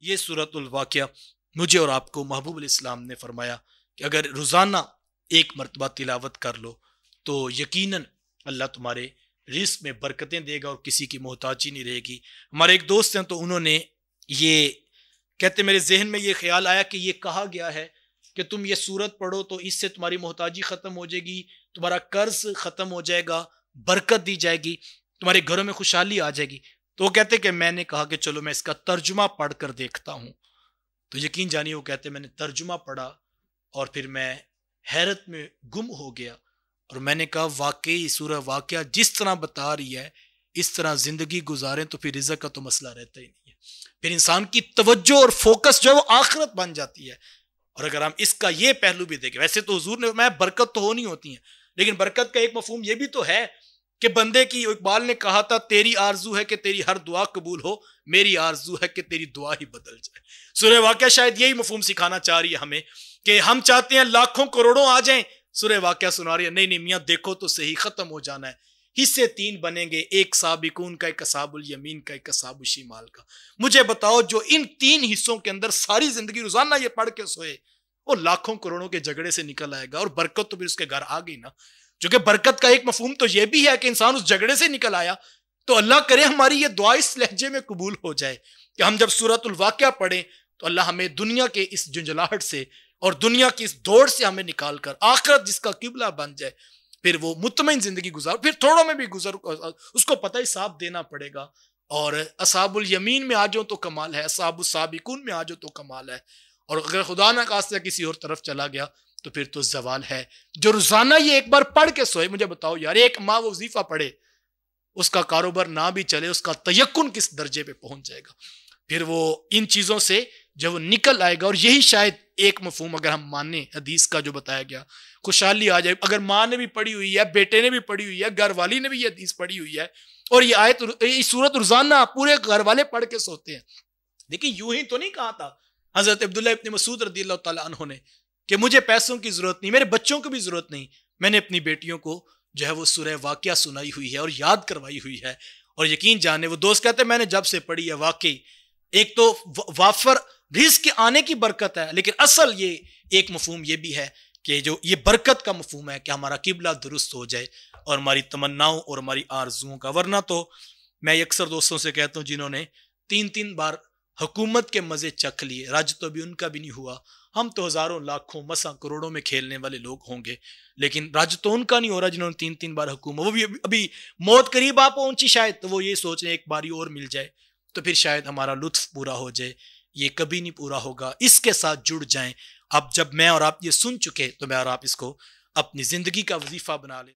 ये सूरतुल वाक़िया मुझे और आपको महबूब अलैहिस्सलाम ने फरमाया कि अगर रोज़ाना एक मरतबा तिलावत कर लो तो यकीनन अल्लाह तुम्हारे रिज़्क़ में बरकतें देगा और किसी की मोहताजी नहीं रहेगी। हमारे एक दोस्त हैं तो उन्होंने ये कहते मेरे ज़हन में ये ख्याल आया कि ये कहा गया है कि तुम ये सूरत पढ़ो तो इससे तुम्हारी मोहताजी ख़त्म हो जाएगी, तुम्हारा कर्ज ख़त्म हो जाएगा, बरकत दी जाएगी, तुम्हारे घरों में खुशहाली आ जाएगी। तो वो कहते कि मैंने कहा कि चलो मैं इसका तर्जुमा पढ़ कर देखता हूँ। तो यकीन जानिए वो कहते मैंने तर्जुमा पढ़ा और फिर मैं हैरत में गुम हो गया और मैंने कहा वाकई सूरह वाक़िया जिस तरह बता रही है इस तरह जिंदगी गुजारें तो फिर रिज़्क़ का तो मसला रहता ही नहीं है। फिर इंसान की तवज्जो और फोकस जो है वो आखिरत बन जाती है। और अगर हम इसका ये पहलू भी देखें, वैसे तो हुजूर ने मैं बरकत तो होनी होती है, लेकिन बरकत का एक मफहूम ये भी तो है कि बंदे की, इकबाल ने कहा था तेरी आरजू है कि तेरी हर दुआ कबूल हो, मेरी आरजू है कि तेरी दुआ ही बदल जाए। सूरह वाक़िया शायद यही मफहूम सिखाना चाह रही है हमें कि हम चाहते हैं लाखों करोड़ों आ जाएं, सूरह वाक़िया सुना रही है नहीं नहीं मियाँ देखो तो सही, खत्म हो जाना है। हिस्से तीन बनेंगे, एक साबिकून का, एक असाबुल यमीन का, एक असाबुल शिमाल का। मुझे बताओ जो इन तीन हिस्सों के अंदर सारी जिंदगी रोजाना ये पढ़ के सोए वो लाखों करोड़ों के झगड़े से निकल आएगा और बरकत तो फिर उसके घर आ गई ना। जो कि बरकत का एक मफहूम तो यह भी है कि इंसान उस झगड़े से निकल आया। तो अल्लाह करे हमारी ये दुआ इस लहजे में कबूल हो जाए कि हम जब सूरतुल वाक़िया पढ़ें तो अल्लाह हमें दुनिया के इस झुंझलाहट से और दुनिया की इस दौड़ से हमें निकाल कर आखिरत जिसका किबला बन जाए, फिर वो मुतमईन जिंदगी गुजार, फिर थोड़ों में भी गुजर, उसको पता ही साफ देना पड़ेगा। और असाबुल यमीन में आ जाओ तो कमाल है, असाबुल साबिकून में आ जाओ तो कमाल है। और अगर खुदा ना खास्ता किसी और तरफ चला गया तो फिर तो जवाल है। जो रोजाना ये एक बार पढ़ के सोए, मुझे बताओ यार, एक माह वो वजीफा पढ़े, उसका कारोबार ना भी चले, उसका तयक्कुन किस दर्जे पे पहुंच जाएगा। फिर वो इन चीजों से जब वो निकल आएगा, और यही शायद एक मफहूम अगर हम माने हदीस का जो बताया गया, खुशहाली आ जाए। अगर माँ ने भी पढ़ी हुई है, बेटे ने भी पढ़ी हुई है, घर वाली ने भी ये हदीस पढ़ी हुई है, और ये आयत, ये सूरत रोजाना पूरे घर वाले पढ़ के सोते हैं। देखिए यूं ही तो नहीं कहा था हजरत अब्दुल्लाह इब्न मसूद रज़ियल्लाहु ताला अन्हु ने कि मुझे पैसों की जरूरत नहीं, मेरे बच्चों को भी जरूरत नहीं, मैंने अपनी बेटियों को जो है वो सूरह वाक़िया सुनाई हुई है और याद करवाई हुई है। और यकीन जाने वो दोस्त कहते हैं मैंने जब से पढ़ी है वाकई एक तो वाफर रिज़्क़ के आने की बरकत है, लेकिन असल ये एक मफहूम ये भी है कि जो ये बरकत का मफहूम है कि हमारा किबला दुरुस्त हो जाए और हमारी तमन्नाओं और हमारी आरजुओं का। वरना तो मैं अक्सर दोस्तों से कहता हूँ जिन्होंने 3-3 बार हुकूमत के मजे चख लिए, राज तो भी उनका भी नहीं हुआ, हम तो हजारों लाखों मसा करोड़ों में खेलने वाले लोग होंगे, लेकिन राज तो उनका नहीं हो रहा जिन्होंने 3-3 बार हुकूमत, वो भी अभी मौत करीब आ पहुंची शायद, तो वो ये सोच रहे एक बारी और मिल जाए तो फिर शायद हमारा लुत्फ पूरा हो जाए। ये कभी नहीं पूरा होगा। इसके साथ जुड़ जाएं। अब जब मैं और आप ये सुन चुके तो मैं और आप इसको अपनी जिंदगी का वजीफा बना लें।